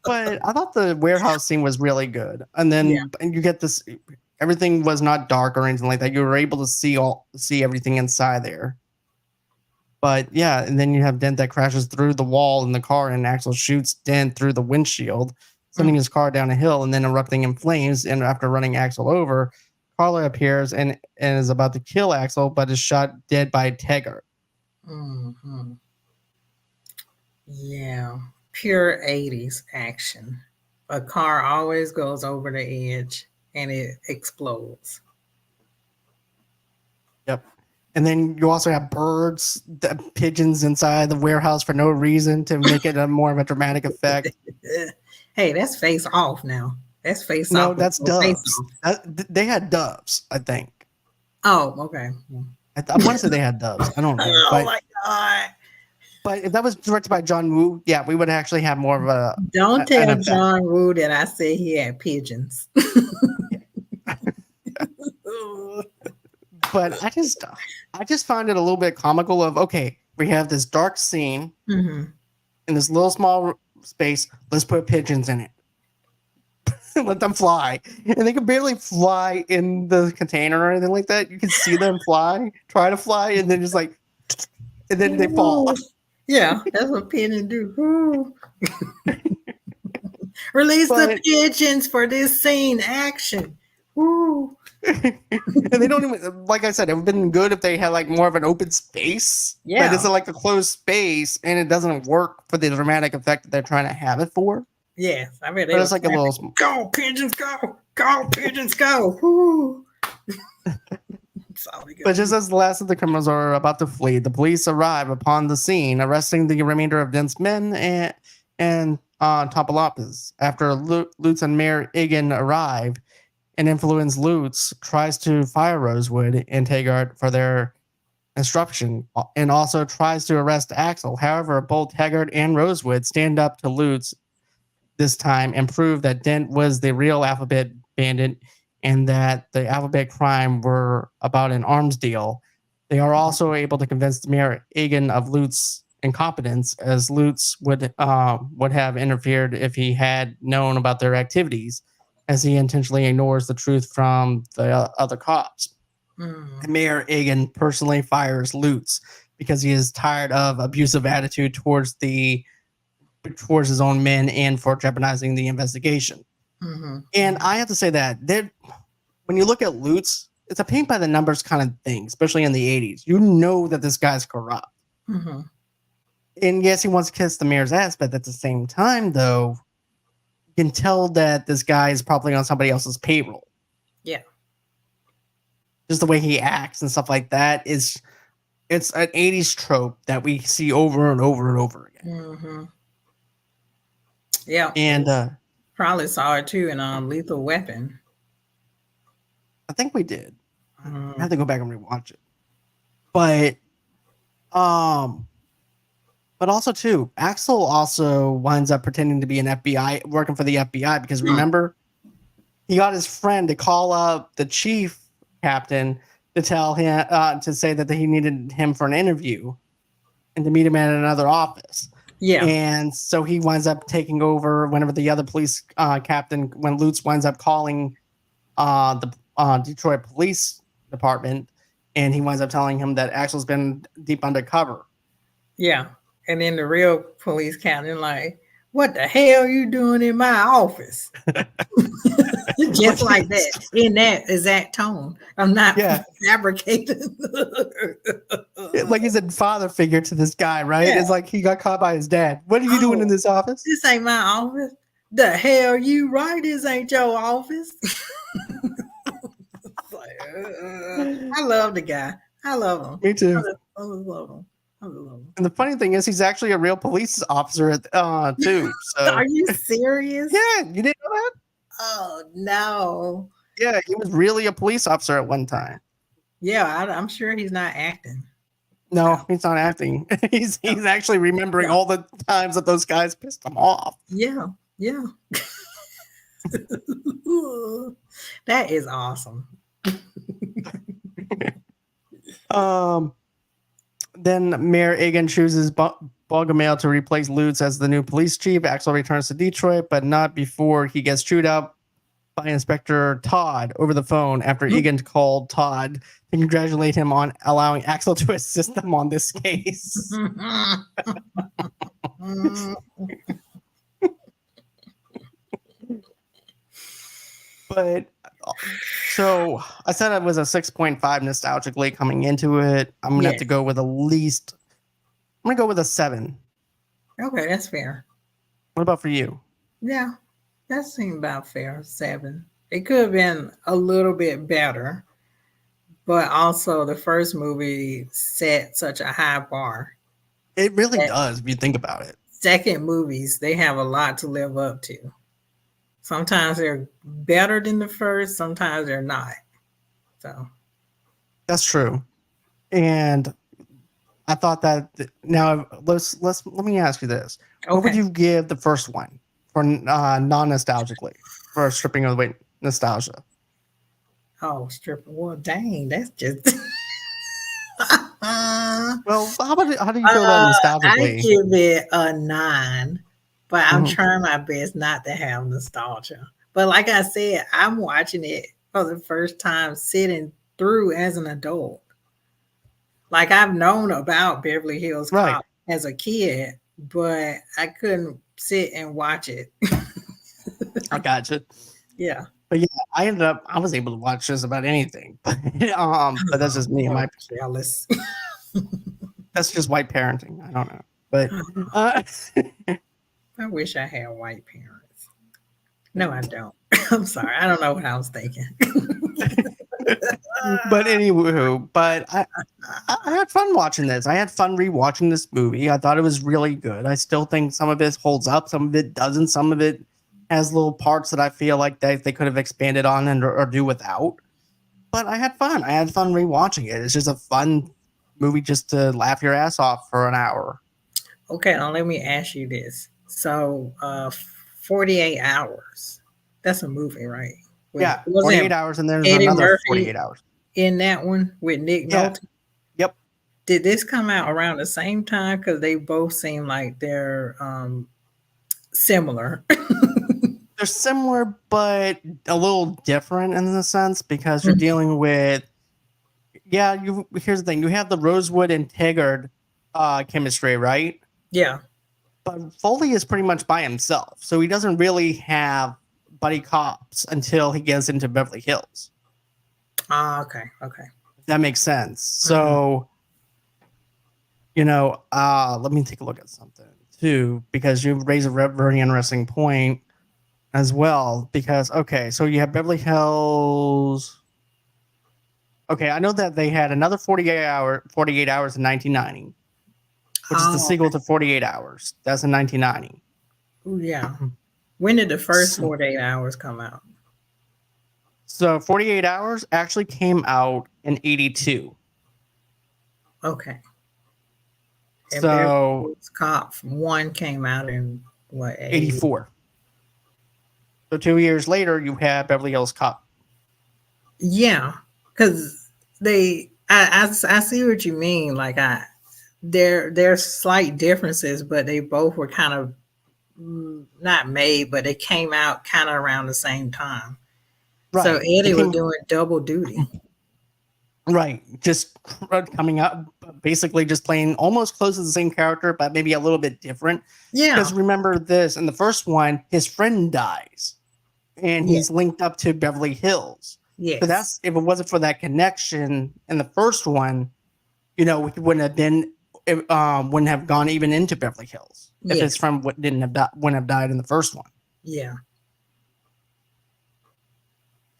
But I thought the warehouse scene was really good, and then and you get this. Everything was not dark or anything like that. You were able to see everything inside there. But yeah, and then you have Dent that crashes through the wall in the car, and Axel shoots Dent through the windshield, sending his car down a hill and then erupting in flames. And after running Axel over, Carla appears and is about to kill Axel, but is shot dead by Taggart. Mm-hmm. Yeah, pure 80s action. A car always goes over the edge and it explodes. Yep. And then you also have birds, pigeons inside the warehouse for no reason to make it more of a dramatic effect. Hey, that's Face Off now. That's Face Off. No, that's doves. They had doves, I think. Oh, okay. I want to say they had doves. I don't know. Oh my God. But if that was directed by John Woo, we would actually have more of a. Don't tell John Woo that I said he had pigeons. But I just find it a little bit comical of, okay, we have this dark scene in this little small space. Let's put pigeons in it. Let them fly. And they can barely fly in the container or anything like that. You can see them try to fly, and then just like, and then they fall. Yeah, that's what pigeons do. Release the pigeons for this scene action. Woo. And they don't even, like I said, it would have been good if they had like more of an open space. Yeah. But it's like a closed space, and it doesn't work for the dramatic effect that they're trying to have it for. Yes, I mean, it's like a little go pigeons, go pigeons, go. Woo. But just as the last of the criminals are about to flee, the police arrive upon the scene, arresting the remainder of Dent's men and Topolopez. After Lutz and Mayor Egan arrive, an influenced Lutz tries to fire Rosewood and Taggart for their instruction, and also tries to arrest Axel. However, both Taggart and Rosewood stand up to Lutz this time and prove that Dent was the real Alphabet bandit and that the Alphabet crime were about an arms deal. They are also able to convince Mayor Egan of Lutz's incompetence, as Lutz would have interfered if he had known about their activities, as he intentionally ignores the truth from the other cops. Mayor Egan personally fires Lutz because he is tired of abusive attitude towards his own men and for jeopardizing the investigation. And I have to say that when you look at Lutz, it's a paint by the numbers kind of thing, especially in the 80s. You know that this guy's corrupt. And yes, he wants to kiss the mayor's ass, but at the same time, though, you can tell that this guy is probably on somebody else's payroll. Yeah. Just the way he acts and stuff like that it's an 80s trope that we see over and over and over again. Yeah. And probably saw it too in Lethal Weapon. I think we did. I have to go back and rewatch it. But But also too, Axel also winds up pretending to be an FBI, working for the FBI, because remember, he got his friend to call up the chief captain to tell him to say that he needed him for an interview and to meet him at another office. Yeah. And so he winds up taking over whenever the other police captain, when Lutz winds up calling the Detroit Police Department, and he winds up telling him that Axel's been deep undercover. Yeah. And then the real police captain like, what the hell you doing in my office? Just like that, in that exact tone. I'm not fabricating. Like he's a father figure to this guy, right? Yeah. It's like he got caught by his dad. What are you doing in this office? This ain't my office. The hell you right? This ain't your office. I love the guy. I love him. Me too. I love him. And the funny thing is, he's actually a real police officer too. So. Are you serious? Yeah, you didn't know that? Oh no. Yeah, he was really a police officer at one time. Yeah, I'm sure he's not acting. No, he's not acting. He's actually remembering all the times that those guys pissed him off. Yeah. That is awesome. Then Mayor Egan chooses Bogomil to replace Lutz as the new police chief. Axel returns to Detroit, but not before he gets chewed out by Inspector Todd over the phone after Egan called Todd to congratulate him on allowing Axel to assist them on this case. But so I said it was a 6.5 nostalgically coming into it. I'm gonna have to go with I'm gonna go with a 7. Okay, that's fair. What about for you? Yeah, that seemed about fair. 7. It could have been a little bit better, but also the first movie set such a high bar. It really does, if you think about it. Second movies, they have a lot to live up to. Sometimes they're better than the first, sometimes they're not. So that's true. And I thought that now let me ask you this. Okay. What would you give the first one for non-nostalgically, for stripping away nostalgia? Oh, stripping. Well, dang, that's just well, how do you feel about nostalgically? I give it a 9. But I'm trying my best not to have nostalgia. But like I said, I'm watching it for the first time sitting through as an adult. Like I've known about Beverly Hills Cop as a kid, but I couldn't sit and watch it. I gotcha. Yeah. But yeah, I was able to watch just about anything. But that's just me and my jealous. That's just white parenting. I don't know. But I wish I had white parents. No, I don't. I'm sorry. I don't know what I was thinking. But anywho, I had fun watching this. I had fun rewatching this movie. I thought it was really good. I still think some of it holds up. Some of it doesn't. Some of it has little parts that I feel like they could have expanded on or do without. But I had fun. I had fun rewatching it. It's just a fun movie just to laugh your ass off for an hour. Okay, now let me ask you this. So 48 hours. That's a movie, right? Yeah, 48 hours, and there's Eddie another Murphy 48 hours. In that one with Nick Nolte? Yep. Did this come out around the same time? Because they both seem like they're similar. They're similar, but a little different in the sense because you're dealing with, here's the thing. You have the Rosewood and Taggart chemistry, right? Yeah. But Foley is pretty much by himself, so he doesn't really have buddy cops until he gets into Beverly Hills. Okay. That makes sense. So, let me take a look at something too, because you raise a very interesting point as well. Because so you have Beverly Hills. Okay, I know that they had another 48 hours in 1990. Which is the sequel to 48 Hours. That's in 1990. Oh, yeah. When did the first 48 Hours come out? So 48 Hours actually came out in 82. Okay. And Beverly So Hills Cop 1 came out in what, 80? 84. So 2 years later, you have Beverly Hills Cop. Yeah, because I see what you mean. Like there's slight differences, but they both were kind of not made, but they came out kind of around the same time. So Right. They Eddie was came doing double duty. right, just coming up, basically just playing almost close to the same character, but maybe a little bit different. Yeah. Because remember this, in the first one, his friend dies, and Yeah. he's linked up to Beverly Hills. So Yes. that's if it wasn't for that connection in the first one, you know, we wouldn't have been, wouldn't have gone even into Beverly Hills if his Yes. friend wouldn't have died in the first one. Yeah.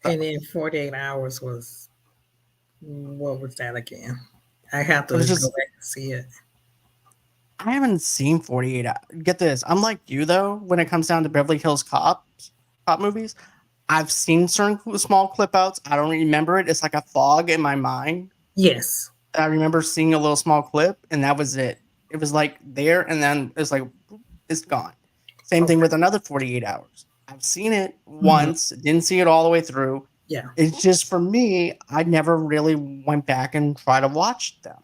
So, And then 48 Hours was, what was that again? I have to it go was back just and see it. I haven't seen 48 Hours. Get this, I'm like you though. When it comes down to Beverly Hills cop movies, I've seen certain small clip outs. I don't remember it. It's like a fog in my mind. Yes. I remember seeing a little small clip, and that was it. It was like there, and then it's like it's gone. Same thing Okay. with another 48 Hours. I've seen it Mhm. once, didn't see it all the way through. Yeah. It's just for me, I never really went back and tried to watch them.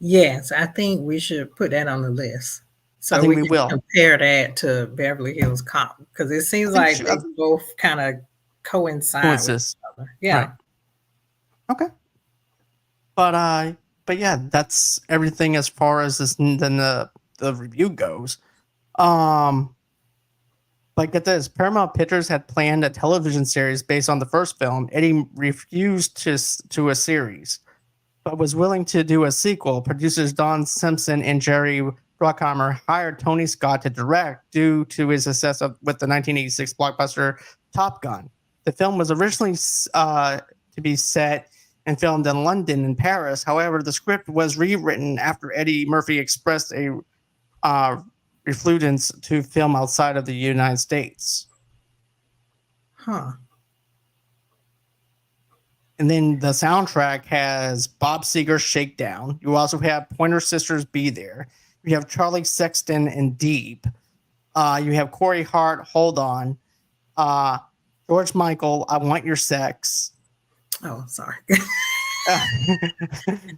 Yes, I think we should put that on the list. I So think we we can will. compare that to Beverly Hills Cop because it seems I think like they both kind of coincide with this. each other. Yeah. Right. Okay. But yeah, that's everything as far as this then the review goes. But get this, Paramount Pictures had planned a television series based on the first film. Eddie refused to a series, but was willing to do a sequel. Producers Don Simpson and Jerry Bruckheimer hired Tony Scott to direct due to his success with the 1986 blockbuster Top Gun. The film was originally to be set and filmed in London and Paris. However, the script was rewritten after Eddie Murphy expressed a refusance to film outside of the United States. Huh. And then the soundtrack has Bob Seger's Shakedown. You also have Pointer Sisters Be There. You have Charlie Sexton and Deep. You have Corey Hart, Hold On. George Michael, I Want Your Sex. Oh, sorry.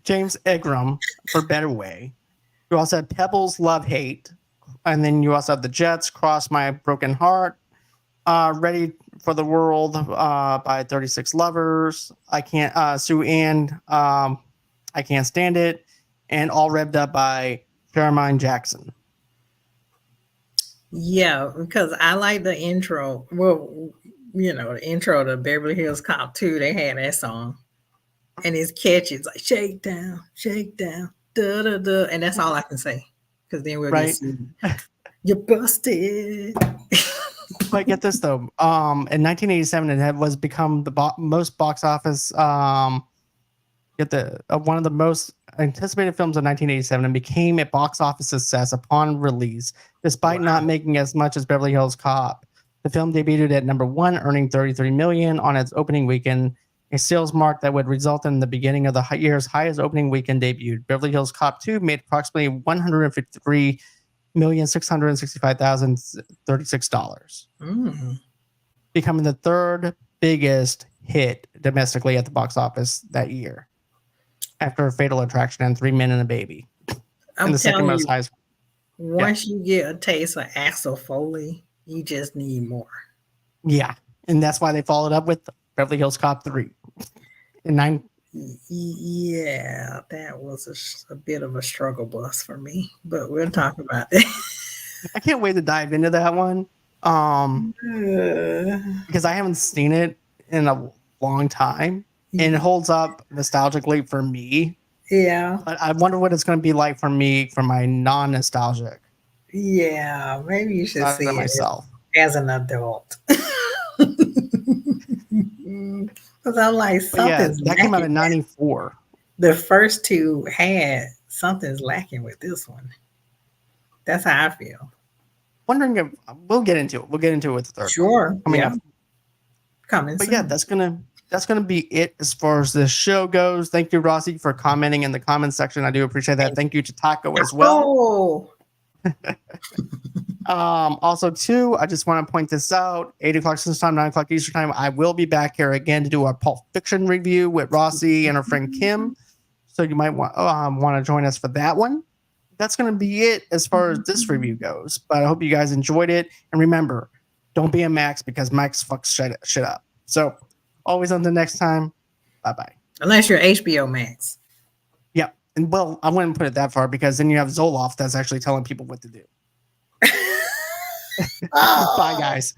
James Ingram for Better Way. You also have Pebbles, Love, Hate. And then you also have the Jets, Cross My Broken Heart. Ready for the World by 36 Lovers. I Can't, Sue Ann, I Can't Stand It. And All Revved Up by Jeremiah Jackson. Yeah, because I like the intro. Well, you know, the intro to Beverly Hills Cop 2, they had that song. And it's catchy. It's like shake down, da da da. And that's all I can say. Because then we'll get sued. You're busted. But get this though, in 1987, it was become the most box office. Get the one of the most anticipated films of 1987, and became a box office success upon release, despite not making as much as Beverly Hills Cop. The film debuted at number 1, earning $33 million on its opening weekend, a sales mark that would result in the beginning of the year's highest opening weekend debut. Beverly Hills Cop 2 made approximately $153,665,036, becoming the third biggest hit domestically at the box office that year, after Fatal Attraction and 3 Men and a Baby. I'm the second most highest. Once you get a taste of Axel Foley, you just need more. Yeah, and that's why they followed up with Beverly Hills Cop 3 in 9. Yeah, that was a bit of a struggle bus for me, but we'll talk about that. I can't wait to dive into that one, because I haven't seen it in a long time, and it holds up nostalgically for me. Yeah. But I wonder what it's going to be like for me, for my non-nostalgic. Yeah, maybe you should see myself as an adult. Because I'm like, something's that came out in 94. The first two had something's lacking with this one. That's how I feel. Wondering if we'll get into it. We'll get into it with the third. Sure. Coming up. Coming But soon. yeah, that's gonna that's going to be it as far as this show goes. Thank you, Rossie, for commenting in the comments section. I do appreciate that. Thank you to Taco as well. Oh, Also, too, I just want to point this out: 8 o'clock Central Time, 9 o'clock Eastern Time. I will be back here again to do our Pulp Fiction review with Rossie and her friend Kim. So you might want to join us for that one. That's going to be it as far as this review goes. But I hope you guys enjoyed it. And remember, don't be a Max because Max fucks shit up. So always until next time. Bye-bye. unless you're HBO Max. Yeah. And well, I wouldn't put it that far because then you have Zoloft that's actually telling people what to do. Bye, guys.